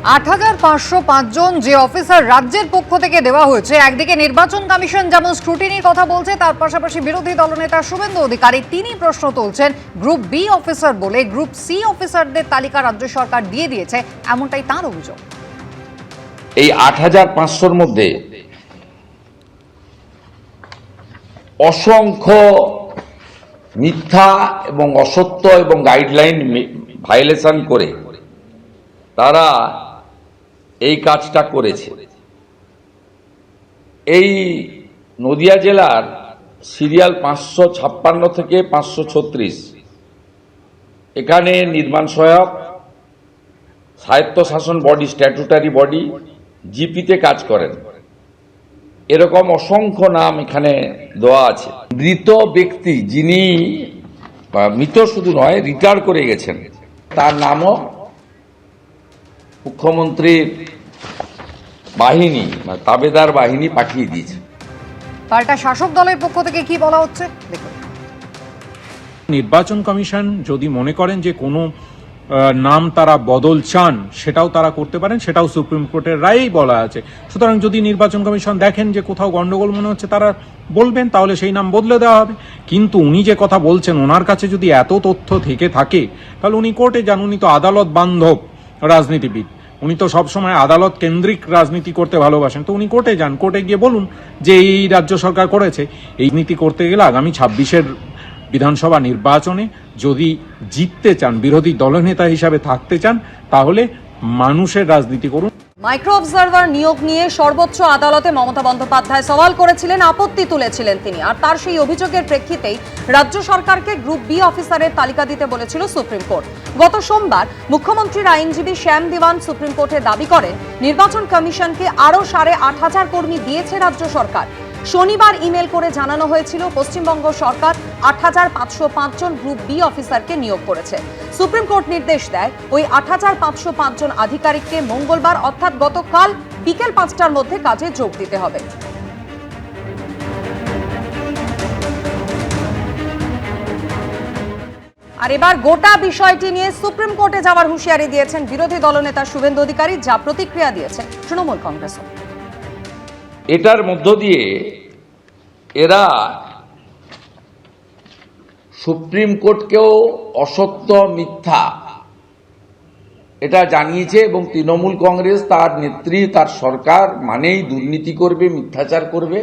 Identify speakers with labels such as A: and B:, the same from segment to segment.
A: ৮,৫০৫ জন যে অফিসার রাজ্যের পক্ষ থেকে দেওয়া হয়েছে, একদিকে নির্বাচন কমিশন যেমন স্ক্রুটিনির কথা বলছে, তার পাশাপাশি বিরোধী দলনেতা শুভেন্দু অধিকারী তিনি প্রশ্ন তুলছেন গ্রুপ বি অফিসার বলে গ্রুপ সি অফিসারদের তালিকা রাজ্য সরকার দিয়ে দিয়েছে, এমনটাই তার অভিযোগ।
B: এই ৮,৫০০-র মধ্যে অসংখ্য মিথ্যা এবং অসত্য এবং গাইডলাইন ভায়োলেশন করে তারা এই কাজটা করেছে। এই নদিয়া জেলার সিরিয়াল ৫৫৬ থেকে ৫৩৬, এখানে নির্মাণ সহায়ক, স্বায়ত্তশাসন বডি, স্ট্যাটুটারি বডি, জিপিতে কাজ করেন। এরকম অসংখ্য নাম এখানে দেওয়া আছে। মৃত ব্যক্তি যিনি মৃত শুধু নয়, রিটায়ার করে গেছেন, তার নামও মুখ্যমন্ত্রীর বাহিনী, তাবেদার বাহিনী পাঠিয়ে দিয়েছে।
A: পাল্টা শাসক দলের পক্ষ থেকে কি বলা হচ্ছে দেখুন।
C: নির্বাচন কমিশন যদি মনে করেন যে কোনো নাম তারা বদল চান, সেটাও তারা করতে পারেন, সেটাও সুপ্রিম কোর্টের রায়েই বলা আছে। সুতরাং যদি নির্বাচন কমিশন দেখেন যে কোথাও গন্ডগোল মনে হচ্ছে, তারা বলবেন, তাহলে সেই নাম বদলে দেওয়া হবে। কিন্তু উনি যে কথা বলছেন, ওনার কাছে যদি এত তথ্য থেকে থাকে, তাহলে উনি কোর্টে যান। উনি তো আদালত বান্ধব রাজনীতিবিদ, উনি তো সবসময় আদালত কেন্দ্রিক রাজনীতি করতে ভালোবাসেন। তো উনি কোর্টে যান, কোর্টে গিয়ে বলুন যে এই রাজ্য সরকার করেছে। এই নীতি করতে গেলে আগামী ২৬-এর বিধানসভা নির্বাচনে যদি জিততে চান, বিরোধী দলনেতা হিসাবে থাকতে চান, তাহলে মানুষের রাজনীতি করুন।
D: মাইক্রো অবজারভার নিয়োগ নিয়ে সর্বোচ্চ আদালতে মমতা বন্দ্যোপাধ্যায় সওয়াল করেছিলেন, আপত্তি তুলেছিলেন তিনি। আর তার সেই অভিযোগের প্রেক্ষিতেই রাজ্য সরকারকে গ্রুপ বি অফিসারের তালিকা দিতে বলেছিল সুপ্রিম কোর্ট। গত সোমবার মুখ্যমন্ত্রীর আইনজীবী শ্যাম দেওয়ান সুপ্রিম কোর্টে দাবি করেন নির্বাচন কমিশনকে আরও ৮,৫০০ কর্মী দিয়েছে রাজ্য সরকার। শনিবার ইমেল করে জানানো হয়েছিল পশ্চিমবঙ্গ সরকার ৮,৫০৫ জন গ্রুপ বি অফিসারকে নিয়োগ করেছে। সুপ্রিম কোর্ট নির্দেশ দেয় ওই ৮,৫০৫ জন আধিকারিককে মঙ্গলবার অর্থাৎ গতকাল বিকেল ৫টার মধ্যে কাজে যোগ দিতে হবে। আর এবার গোটা বিষয়টি নিয়ে সুপ্রিম কোর্টে যাওয়ার হুঁশিয়ারি দিয়েছেন বিরোধী দলনেতা শুভেন্দু অধিকারী, যা প্রতিক্রিয়া দিয়েছে তৃণমূল কংগ্রেস।
B: এটার মধ্য দিয়ে এরা সুপ্রিম কোর্টকেও অসত্য, মিথ্যা এটা জানিয়েছে। এবং তৃণমূল কংগ্রেস, তার নেত্রী, তার সরকার মানেই দুর্নীতি করবে, মিথ্যাচার করবে,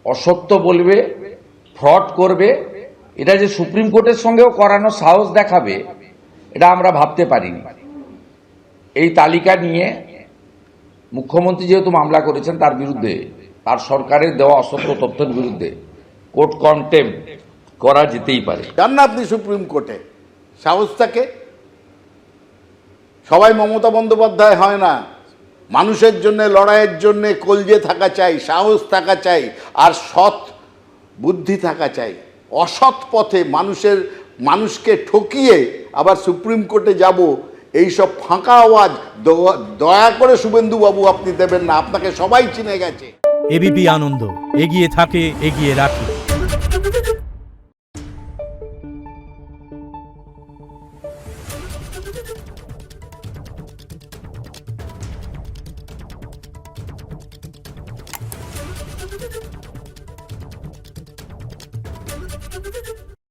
B: অসত্য বলবে, ফ্রড করবে। এটা যে সুপ্রিম কোর্টের সঙ্গেও করানো সাহস দেখাবে, এটা আমরা ভাবতে পারিনি। এই তালিকা নিয়ে মুখ্যমন্ত্রী যেহেতু মামলা করেছেন তার বিরুদ্ধে, তার সরকারের দেওয়া অসত্য তথ্যের বিরুদ্ধে কোর্ট কন্টেম্প করা যেতেই পারে।
E: যান না আপনি সুপ্রিম কোর্টে, সাহস থাকে। সবাই মমতা বন্দ্যোপাধ্যায় হয় না। মানুষের জন্য, লড়াইয়ের জন্য কলজে থাকা চাই, সাহস থাকা চাই, আর সৎ বুদ্ধি থাকা চাই। অসৎ পথে মানুষকে ঠকিয়ে আবার সুপ্রিম কোর্টে যাব, এইসব ফাঁকা আওয়াজ দয়া করে শুভেন্দু বাবু আপনি দেবেন না। আপনাকে সবাই চিনে গেছে।
F: এবিপি আনন্দ, এগিয়ে থাকে, এগিয়ে রাখে।